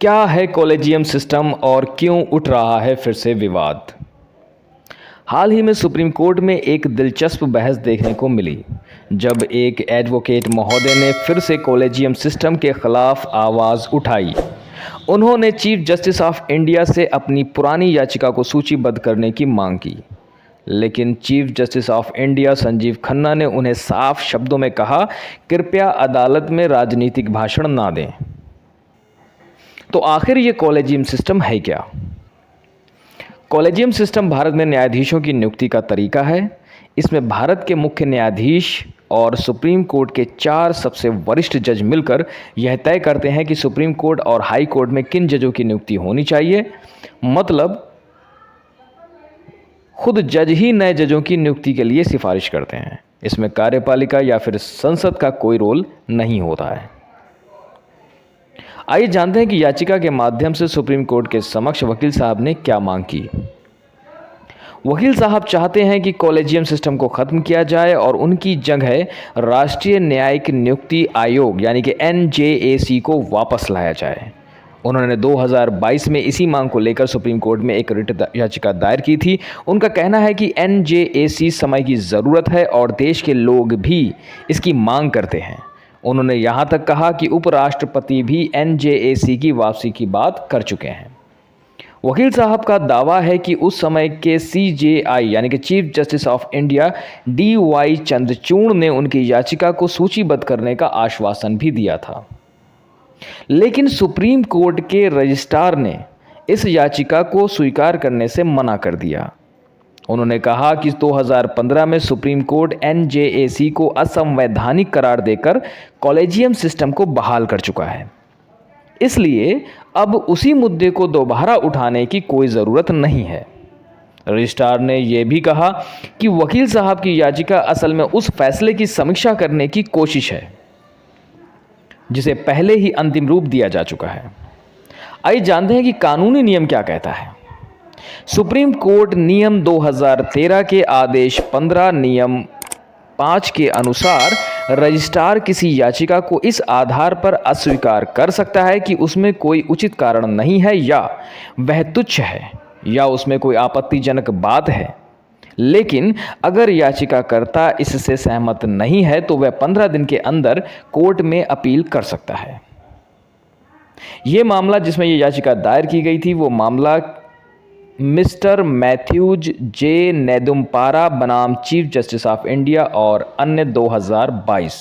क्या है collegium system और क्यों उठ रहा है फिर से विवाद? हाल ही में सुप्रीम कोर्ट में एक दिलचस्प बहस देखने को मिली, जब एक एडवोकेट महोदय ने फिर से कॉलेजियम सिस्टम के खिलाफ आवाज़ उठाई। उन्होंने चीफ जस्टिस ऑफ इंडिया से अपनी पुरानी याचिका को सूचीबद्ध करने की मांग की, लेकिन chief justice of India Sanjeev Khanna ने उन्हें साफ शब्दों में कहा, कृपया अदालत में राजनीतिक भाषण ना दें। तो आखिर ये कॉलेजियम सिस्टम है क्या? कॉलेजियम सिस्टम भारत में न्यायाधीशों की नियुक्ति का तरीका है। इसमें भारत के मुख्य न्यायाधीश और सुप्रीम कोर्ट के 4 सबसे वरिष्ठ जज मिलकर यह तय करते हैं कि सुप्रीम कोर्ट और हाई कोर्ट में किन जजों की नियुक्ति होनी चाहिए। मतलब खुद जज ही नए जजों की नियुक्ति के लिए सिफारिश करते हैं। इसमें कार्यपालिका या फिर संसद का कोई रोल नहीं होता है। आइए जानते हैं कि याचिका के माध्यम से सुप्रीम कोर्ट के समक्ष वकील साहब ने क्या मांग की। वकील साहब चाहते हैं कि कॉलेजियम सिस्टम को खत्म किया जाए और उनकी जगह राष्ट्रीय न्यायिक नियुक्ति आयोग यानी कि NJAC को वापस लाया जाए। उन्होंने 2022 में इसी मांग को लेकर सुप्रीम कोर्ट में एक रिट याचिका दायर की थी। उनका कहना है कि NJAC समय की ज़रूरत है और देश के लोग भी इसकी मांग करते हैं। उन्होंने यहाँ तक कहा कि उपराष्ट्रपति भी NJAC की वापसी की बात कर चुके हैं। वकील साहब का दावा है कि उस समय के CJI यानी कि chief justice of India DY Chandrachud ने उनकी याचिका को सूचीबद्ध करने का आश्वासन भी दिया था, लेकिन सुप्रीम कोर्ट के रजिस्ट्रार ने इस याचिका को स्वीकार करने से मना कर दिया। उन्होंने कहा कि 2015 में सुप्रीम कोर्ट NJAC को असंवैधानिक करार देकर कॉलेजियम सिस्टम को बहाल कर चुका है, इसलिए अब उसी मुद्दे को दोबारा उठाने की कोई ज़रूरत नहीं है। रजिस्ट्रार ने यह भी कहा कि वकील साहब की याचिका असल में उस फैसले की समीक्षा करने की कोशिश है जिसे पहले ही अंतिम रूप दिया जा चुका है। आइए जानते हैं कि कानूनी नियम क्या कहता है। सुप्रीम कोर्ट नियम 2013 के आदेश 15 नियम 5 के अनुसार रजिस्ट्रार किसी याचिका को इस आधार पर अस्वीकार कर सकता है कि उसमें कोई उचित कारण नहीं है या वह तुच्छ है या उसमें कोई आपत्तिजनक बात है। लेकिन अगर याचिकाकर्ता इससे सहमत नहीं है तो वह 15 दिन के अंदर कोर्ट में अपील कर सकता है। ये मामला जिसमें यह याचिका दायर की गई थी वो मामला मिस्टर मैथ्यूज J नेदुम्पारा बनाम चीफ जस्टिस ऑफ इंडिया और अन्य 2022